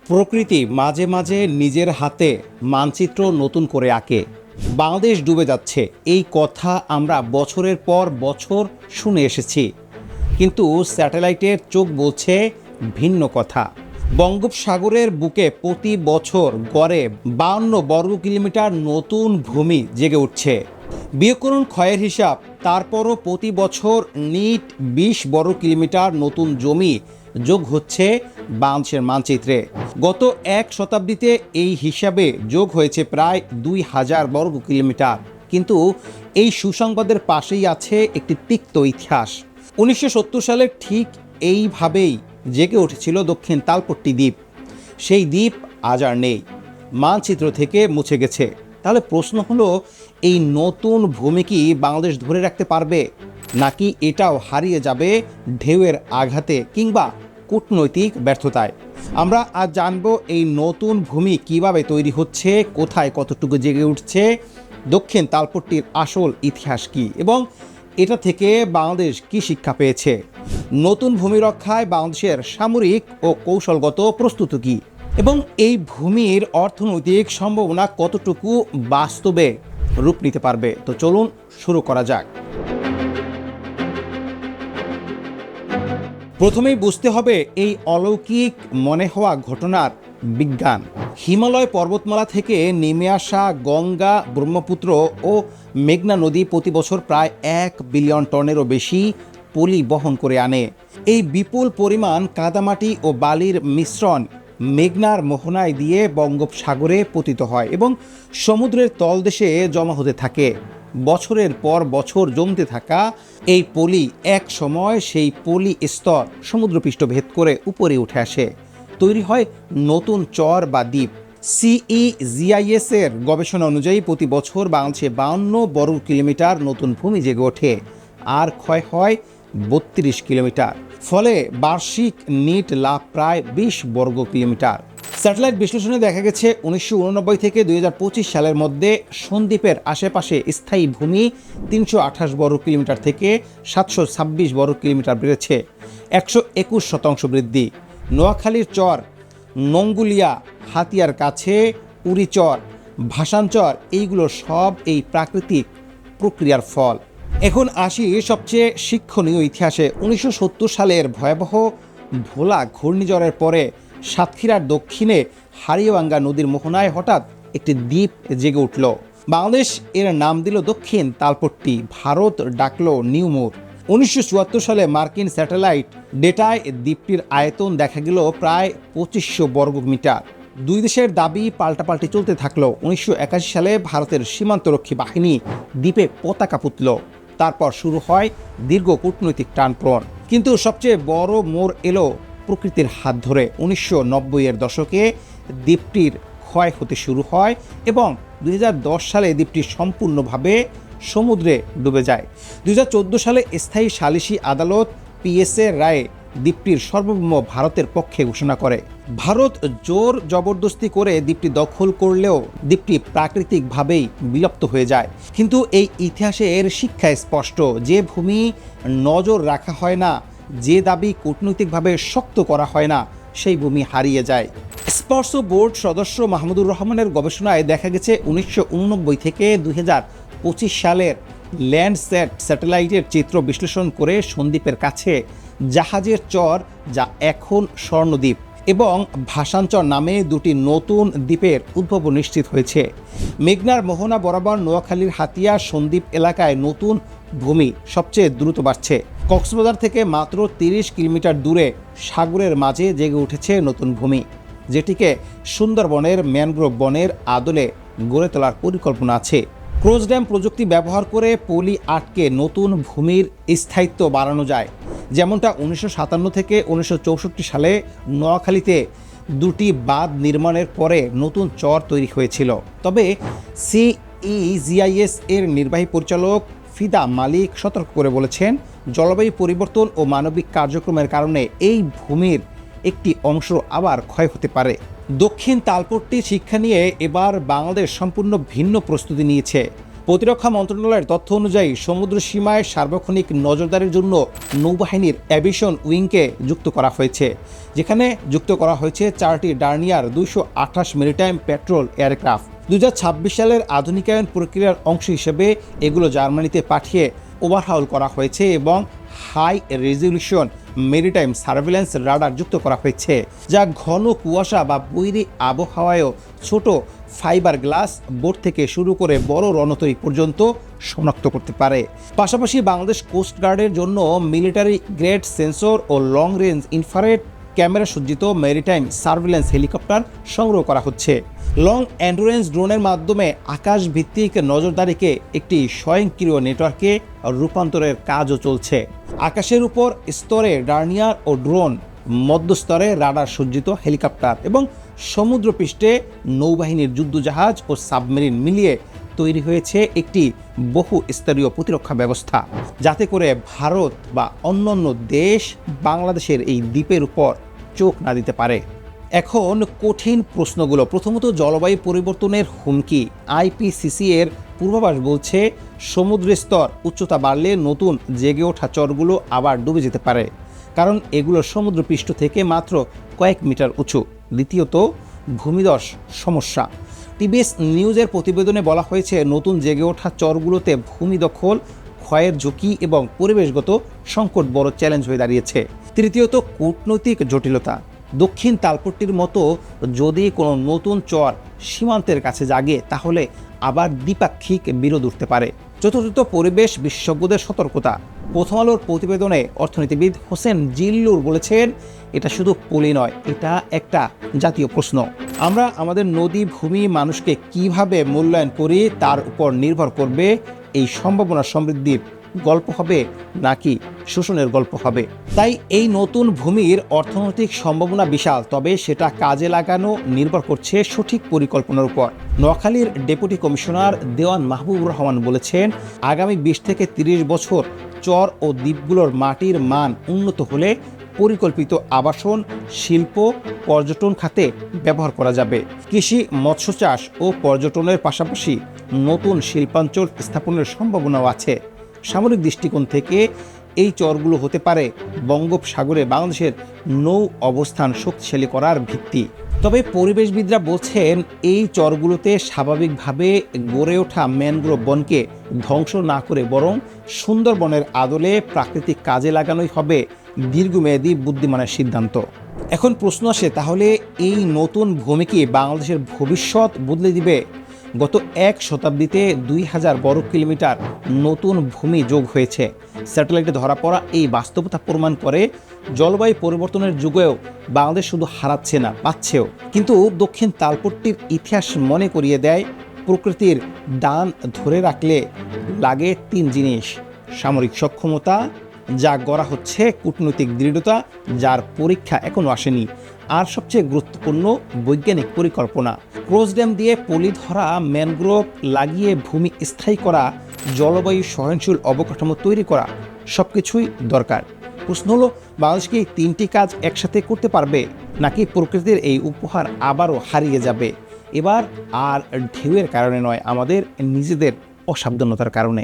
প্রকৃতি মাঝে মাঝে নিজের হাতে মানচিত্র নতুন করে আঁকে। বাংলাদেশ ডুবে যাচ্ছে, এই কথা আমরা বছরের পর বছর শুনে এসেছি, কিন্তু স্যাটেলাইটের চোখ বলছে ভিন্ন কথা। বঙ্গোপসাগরের বুকে প্রতি বছর গড়ে 52 বর্গ কিলোমিটার নতুন ভূমি জেগে উঠছে। বিয়োগ করুন ক্ষয়ের হিসাব, তারপরও প্রতি বছর নিট 20 বর্গ কিলোমিটার নতুন জমি যোগ হচ্ছে বাংলাদেশের মানচিত্রে। গত এক শতাব্দীতে এই হিসাবে যোগ হয়েছে প্রায় 2000 বর্গ কিলোমিটার। কিন্তু এই সুসংবাদের পাশেই আছে একটি তিক্ত ইতিহাস। 1970 সালে ঠিক এইভাবেই জেগে উঠেছিল দক্ষিণ তালপট্টি দ্বীপ। সেই দ্বীপ আজ আর নেই, মানচিত্র থেকে মুছে গেছে। তাহলে প্রশ্ন হলো, এই নতুন ভূমি কি বাংলাদেশ ধরে রাখতে পারবে, নাকি এটাও হারিয়ে যাবে ঢেউয়ের আঘাতে কিংবা কূটনৈতিক ব্যর্থতায়? আমরা আজ জানবো এই নতুন ভূমি কিভাবে তৈরি হচ্ছে, কোথায় কতটুকু জেগে উঠছে, দক্ষিণ তালপট্টির আসল ইতিহাস কি, এবং এটা থেকে বাংলাদেশ কি শিক্ষা পেয়েছে। নতুন ভূমি রক্ষায় বাংলাদেশের সামরিক ও কৌশলগত প্রস্তুতি কি, এবং এই ভূমির অর্থনৈতিক সম্ভাবনা কতটুকু বাস্তবে রূপ নিতে পারবে। তো চলুন শুরু করা যাক। প্রথমেই বুঝতে হবে এই অলৌকিক মনে হওয়া ঘটনার বিজ্ঞান। হিমালয় পর্বতমালা থেকে নেমে আসা গঙ্গা, ব্রহ্মপুত্র ও মেঘনা নদী প্রতি বছর প্রায় 1 বিলিয়ন টনেরও বেশি পলি বহন করে আনে। এই বিপুল পরিমাণ কাদামাটি ও বালির মিশ্রণ মেঘনার মোহনায় দিয়ে বঙ্গোপসাগরে পতিত হয় এবং সমুদ্রের তলদেশে জমা হতে থাকে। বছরের পর বছর জমতে থাকা এই পলি এক সময় সেই পলি স্তর সমুদ্রপৃষ্ঠ ভেদ করে উপরে উঠে আসে, তৈরি হয় নতুন চর বা দ্বীপ। CEGIS এর গবেষণা অনুযায়ী প্রতি বছর বাংলাদেশে 52 বর্গ কিলোমিটার নতুন ভূমি জেগে ওঠে, আর ক্ষয় হয় 32 কিলোমিটার। ফলে বার্ষিক নিট লাভ প্রায় 20 বর্গ কিলোমিটার। স্যাটেলাইট বিশ্লেষণে দেখা গেছে 1989 থেকে 2025 সালের মধ্যে সন্দ্বীপের আশেপাশে স্থায়ী ভূমি 328 বর্গ কিলোমিটার থেকে 726 বর্গ কিলোমিটার বেড়েছে, 121% বৃদ্ধি। নোয়াখালীর চর, নঙ্গুলিয়া, হাতিয়ার কাছে উড়িচর, ভাসানচর, এইগুলো সব এই প্রাকৃতিক প্রক্রিয়ার ফল। এখন আসি সবচেয়ে শিক্ষণীয় ইতিহাসে। 1970 সালের ভয়াবহ ভোলা ঘূর্ণিঝড়ের পরে সাতক্ষীরার দক্ষিণে হাড়িয়াভাঙ্গা নদীর মোহনায় হঠাৎ একটি দ্বীপ জেগে উঠল। বাংলাদেশ এর নাম দিল দক্ষিণ তালপট্টি, ভারত ডাকল নিউমুর। 1974 সালে মার্কিন স্যাটেলাইট ডেটায় দ্বীপটির আয়তন দেখা গেল প্রায় 2500 বর্গমিটার। দুই দেশের দাবি পাল্টাপাল্টি চলতে থাকলো। 1981 সালে ভারতের সীমান্তরক্ষী বাহিনী দ্বীপে পতাকা পুতল। তারপর শুরু হয় দীর্ঘ কূটনৈতিক টানপ্রন। কিন্তু সবচেয়ে বড় মোড় এলো প্রকৃতির হাত ধরে। 1990-এর দশকে দ্বীপটির ক্ষয় হতে শুরু হয় এবং 2010 সালে দ্বীপটি সম্পূর্ণভাবে সমুদ্রে ডুবে যায়। 2014 সালে স্থায়ী সালিসি আদালত PSA রায়ে দ্বীপটির সার্বভৌম ভারতের পক্ষে ঘোষণা করে। ভারত জোর জবরদস্তি করে দ্বীপটি দখল করলেও দ্বীপটি প্রাকৃতিকভাবেই বিলুপ্ত হয়ে যায়। কিন্তু এই ইতিহাসের শিক্ষা স্পষ্ট, যে ভূমি নজর রাখা হয় না, যে দাবি কূটনৈতিকভাবে শক্ত করা হয় না, সেই ভূমি হারিয়ে যায়। স্পর্শ বোর্ড সদস্য মাহমুদুর রহমানের গবেষণায় দেখা গেছে 1989 থেকে 2025 সালের ল্যান্ডস্যাট স্যাটেলাইটের চিত্র বিশ্লেষণ করে সন্দ্বীপের কাছে জাহাজের চর, যা এখন স্বর্ণদ্বীপ, এবং ভাসানচর নামে দুটি নতুন দ্বীপের উদ্ভব নিশ্চিত হয়েছে। মেঘনার মোহনা বরাবর নোয়াখালীর হাতিয়া সন্দ্বীপ এলাকায় নতুন ভূমি সবচেয়ে দ্রুত বাড়ছে। কক্সবাজার থেকে মাত্র 30 কিলোমিটার দূরে সাগরের মাঝে জেগে উঠেছে নতুন ভূমি, যেটিকে সুন্দরবনের ম্যানগ্রোভ বনের আদলে গড়ে তোলার পরিকল্পনা আছে। ক্রোজ ড্যাম প্রযুক্তি ব্যবহার করে পলি আটকে নতুন ভূমির স্থায়িত্ব বাড়ানো যায়, যেমনটা 1957 থেকে 1964 সালে নোয়াখালীতে দুটি বাঁধ নির্মাণের পরে নতুন চর তৈরি হয়েছিল। তবে CEGIS এর নির্বাহী পরিচালক ফিদা মালিক সতর্ক করে বলেছেন, জলবায়ু পরিবর্তন ও মানবিক কার্যক্রমের কারণে এই ভূমির একটি অংশ আবার ক্ষয় হতে পারে। দক্ষিণ তালপট্টি শিক্ষা নিয়ে এবার বাংলাদেশ সম্পূর্ণ ভিন্ন প্রস্তুতি নিয়েছে। প্রতিরক্ষা মন্ত্রণালয়ের তথ্য অনুযায়ী সমুদ্র সীমায় সার্বক্ষণিক নজরদারির জন্য নৌবাহিনীর অ্যাভিয়েশন উইংকে যুক্ত করা হয়েছে, যেখানে যুক্ত করা হয়েছে 4টি ডার্নিয়ার 228 মেরিটাইম প্যাট্রোল এয়ারক্রাফট। 2026 সালের আধুনিকায়ন প্রক্রিয়ার অংশ হিসেবে এগুলো জার্মানিতে পাঠিয়ে ওভারহাউল করা হয়েছে এবং high resolution maritime surveillance radar যুক্ত করা হয়েছে, যা ঘন কুয়াশা বা বৈরী আবহাওয়ায়ও ছোট ফাইবার গ্লাস বোট থেকে শুরু করে বড় রণতরী পর্যন্ত শনাক্ত করতে পারে। পাশাপাশি বাংলাদেশ কোস্ট গার্ডের জন্য মিলিটারি গ্রেড সেন্সর ও লং রেঞ্জ ইনফ্রারেড ক্যামেরা সজ্জিত মেরিটাইম সার্ভেলেন্স হেলিকপ্টার সংগ্রহ করা হচ্ছে। লং এন্ডুরেন্স ড্রোনের মাধ্যমে আকাশ ভিত্তিক নজরদারিকে একটি স্বয়ংক্রিয় নেটওয়ার্কে রূপান্তরের কাজও চলছে। আকাশের উপর স্তরে ডার্নিয়ার ও ড্রোন, মধ্যস্তরে রাডার সজ্জিত হেলিকপ্টার এবং সমুদ্রপৃষ্ঠে নৌবাহিনীর যুদ্ধজাহাজ ও সাবমেরিন মিলিয়ে তৈরি হয়েছে একটি বহু স্তরীয় প্রতিরক্ষা ব্যবস্থা, যাতে করে ভারত বা অন্যান্য দেশ বাংলাদেশের এই দ্বীপের উপর চোখ না দিতে পারে। এখন কঠিন প্রশ্নগুলো। প্রথমত, জলবায়ু পরিবর্তনের হুমকি। আইপিসিসি এর পূর্বাভাস বলছে সমুদ্রের স্তর উচ্চতা বাড়লে নতুন জেগে ওঠা চরগুলো আবার ডুবে যেতে পারে, কারণ এগুলো সমুদ্রপৃষ্ঠ থেকে মাত্র কয়েক মিটার উঁচু। দ্বিতীয়ত, ভূমিধস সমস্যা। টিবিএস নিউজের প্রতিবেদনে বলা হয়েছে নতুন জেগে ওঠা চরগুলোতে ভূমি দখল, ক্ষয়ের ঝুঁকি এবং পরিবেশগত সংকট বড় চ্যালেঞ্জ হয়ে দাঁড়িয়েছে। তৃতীয়ত, কূটনৈতিক জটিলতা। দক্ষিণ তালপট্টির মতো যদি কোনো নতুন চর সীমান্তের কাছে জাগে, তাহলে আবার দ্বিপাক্ষিক বিরোধ উঠতে পারে। চতুর্থত, পরিবেশ বিশেষজ্ঞদের সতর্কতা। প্রথম আলোর প্রতিবেদনে অর্থনীতিবিদ হোসেন জিল্লুর বলেছেন, এটা শুধু পলি নয়, এটা একটা জাতীয় প্রশ্ন। আমরা আমাদের নদী, ভূমি, মানুষকে কিভাবে মূল্যায়ন করি তার উপর নির্ভর করবে এই সম্ভাবনা সমৃদ্ধির গল্প হবে নাকি শোষণের গল্প হবে। তাই এই নতুন ভূমির অর্থনৈতিক সম্ভাবনা বিশাল, তবে সেটা কাজে লাগানো নির্ভর করছে সঠিক পরিকল্পনার উপর। নোয়াখালীর ডেপুটি কমিশনার দেওয়ান মাহবুবুর রহমান বলেছেন, আগামী 20 থেকে 30 বছর চর ও দ্বীপগুলোর মাটির মান উন্নত হলে পরিকল্পিত আবাসন, শিল্প, পর্যটন খাতে ব্যবহার করা যাবে। কৃষি, মৎস্য চাষ ও পর্যটনের পাশাপাশি নতুন শিল্পাঞ্চল স্থাপনের সম্ভাবনাও আছে। সামরিক দৃষ্টিকোণ থেকে এই চরগুলো হতে পারে বঙ্গোপসাগরে বাংলাদেশের নৌ অবস্থান শক্তিশালী করার ভিত্তি। তবে পরিবেশবিদরা বলছেন, এই চরগুলোতে স্বাভাবিকভাবে গড়ে ওঠা ম্যানগ্রোভ বনকে ধ্বংস না করে বরং সুন্দরবনের আদলে প্রাকৃতিক কাজে লাগানোই হবে দীর্ঘমেয়াদী বুদ্ধিমানের সিদ্ধান্ত। এখন প্রশ্ন আসে, তাহলে এই নতুন ভূমি কি বাংলাদেশের ভবিষ্যৎ বদলে দিবে? গত 1 শতাব্দীতে 2000 বর্গ কিলোমিটার নতুন ভূমি যোগ হয়েছে। স্যাটেলাইটে ধরা পড়া এই বাস্তবতা প্রমাণ করে জলবায়ু পরিবর্তনের যুগেও বাংলাদেশ শুধু হারাচ্ছে না, পাচ্ছেও। কিন্তু দক্ষিণ তালপট্টির ইতিহাস মনে করিয়ে দেয়, প্রকৃতির দান ধরে রাখলে লাগে 3 জিনিস: সামরিক সক্ষমতা, যা গড়া হচ্ছে, কূটনৈতিক দৃঢ়তা, যার পরীক্ষা এখনও আসেনি, আর সবচেয়ে গুরুত্বপূর্ণ বৈজ্ঞানিক পরিকল্পনা। ক্রস ড্যাম দিয়ে পলি ধরা, ম্যানগ্রোভ লাগিয়ে ভূমি স্থায়ী করা, জলবায়ু সহনশীল অবকাঠামো তৈরি করা, সবকিছুই দরকার। প্রশ্ন হলো, বাংলাদেশ কি এই 3টি কাজ একসাথে করতে পারবে, নাকি প্রকৃতির এই উপহার আবারও হারিয়ে যাবে? এবার আর ঢেউয়ের কারণে নয়, আমাদের নিজেদের অসাবধানতার কারণে।